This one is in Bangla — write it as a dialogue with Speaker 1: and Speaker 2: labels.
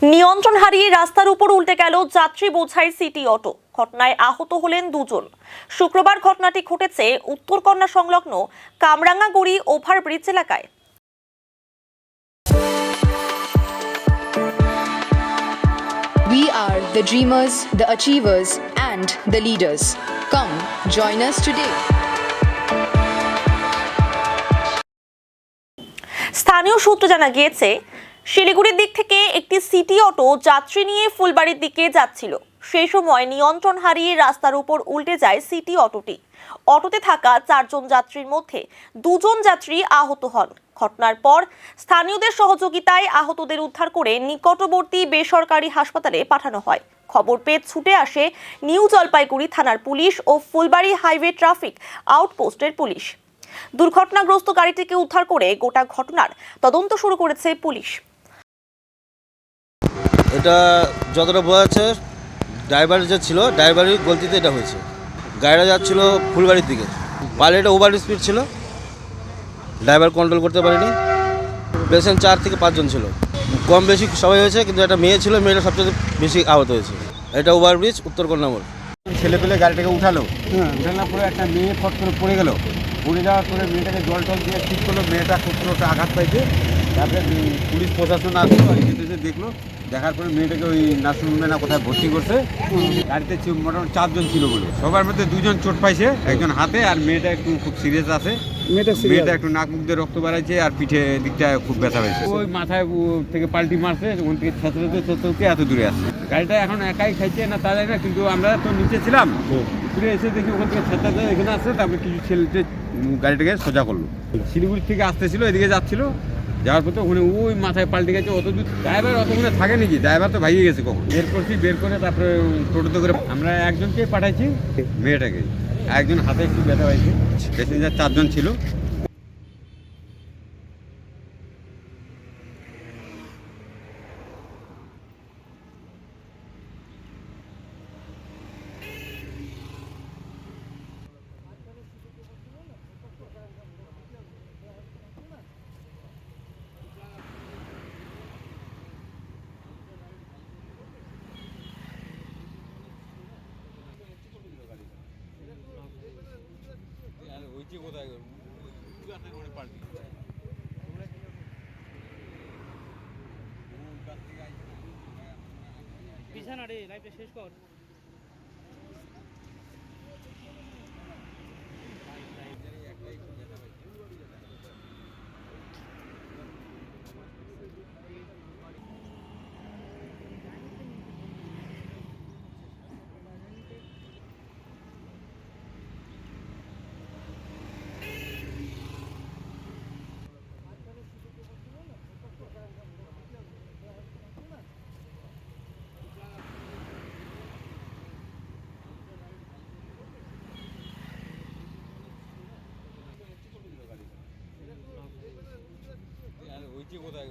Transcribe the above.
Speaker 1: নিয়ন্ত্রণ হারিয়ে রাস্তার উপর উল্টে গেল যাত্রী বোঝাই সিটি অটো। ঘটনায় আহত হলেন দুজন। শুক্রবার ঘটনাটি ঘটেছে উত্তরকন্যা সংলগ্ন কামরাঙ্গাগুড়ি ওভারব্রিজ এলাকায়।
Speaker 2: We are the dreamers, the achievers, and the leaders. Come, join us today.
Speaker 1: স্থানীয় সূত্রে জানা গিয়েছে, শিলিগুড়ির দিক থেকে একটি সিটি অটো যাত্রী নিয়ে ফুলবাড়ির দিকে যাচ্ছিল। সেই সময় নিয়ন্ত্রণ হারিয়ে রাস্তার উপর উল্টে যায় সিটি অটোটি। অটোতে থাকা 4 জন যাত্রীর মধ্যে 2 জন যাত্রী আহত হন। ঘটনার পর স্থানীয়দের সহযোগিতায় আহতদের উদ্ধার করে নিকটবর্তী বেসরকারি হাসপাতালে পাঠানো হয়। খবর পেয়ে ছুটে আসে নিউ জলপাইগুড়ি থানার পুলিশ ও ফুলবাড়ি হাইওয়ে ট্রাফিক আউটপোস্টের পুলিশ। দুর্ঘটনাগ্রস্ত গাড়িটিকে উদ্ধার করে গোটা ঘটনার তদন্ত শুরু করেছে পুলিশ।
Speaker 3: এটা যতটা বোঝা যাচ্ছে, ড্রাইভার যে ছিল ড্রাইভারের গলতিতে এটা হয়েছে। গাড়িটা যাচ্ছিল ফুলবাড়ির দিকে, পালে এটা ওভার স্পিড ছিল, ড্রাইভার কন্ট্রোল করতে পারেনি। পেশেন্ট 4 থেকে 5 জন ছিল, কম বেশি সবাই হয়েছে, কিন্তু একটা মেয়ে ছিল, মেয়েটা সবচেয়ে বেশি আহত হয়েছে। এটা ওভারব্রিজ উত্তরকন্যা মোড়।
Speaker 4: ছেলে পেলে গাড়িটাকে উঠালো, উঠানোর পরে একটা মেয়ে ফট করে পড়ে গেল। পড়ে যাওয়ার পরে মেয়েটাকে জল টল দিয়ে ঠিক করলো। মেয়েটা খুব একটা আঘাত পাইছে। তারপরে পুলিশ প্রশাসন আসলো, এসে দেখলো, দেখার পরে মেয়েটাকে ওই নার্সিংহোমে না কোথায় ভর্তি করছে। গাড়িতে মোটামুটি 4 জন ছিল বলে, সবার মধ্যে 2 জন চোট পাইছে, একজন হাতে, আর মেয়েটা একটু খুব সিরিয়াস আছে। মেয়েটা একটু নাক মুখ দিয়ে রক্ত বাড়াইছে, আর পিঠে দিকটা খুব ব্যথা পেয়েছে। ওই মাথায় থেকে পাল্টি মারছে, ওখান থেকে ছেঁচড়ে এত দূরে আসছে। গাড়িটা এখন একাই খাইছে না তা যায় না, কিন্তু আমরা তো নিচে ছিলাম, ঘুরে এসে দেখি ওখান থেকে ছেঁচড়ে এখানে আসছে। তারপরে কিছু ছেলেতে গাড়িটাকে সোজা করলো। শিলিগুড়ি থেকে আসতেছিল, এদিকে যাচ্ছিল, যাওয়ার পর তো ওখানে ওই মাথায় পাল্টে গেছে। অত দূর ড্রাইভার অতক্ষণে থাকে নাকি, ড্রাইভার তো ভাগিয়ে গেছে। কখন বের করে তারপরে টোটোতে করে আমরা একজনকে পাঠাইছি, মেয়েটাকে। একজন হাতে একটু ব্যথা পাইছে। প্যাসেঞ্জার 4 জন ছিল।
Speaker 5: পিছানা রে, লাইফটা শেষ কর।
Speaker 4: কোথায়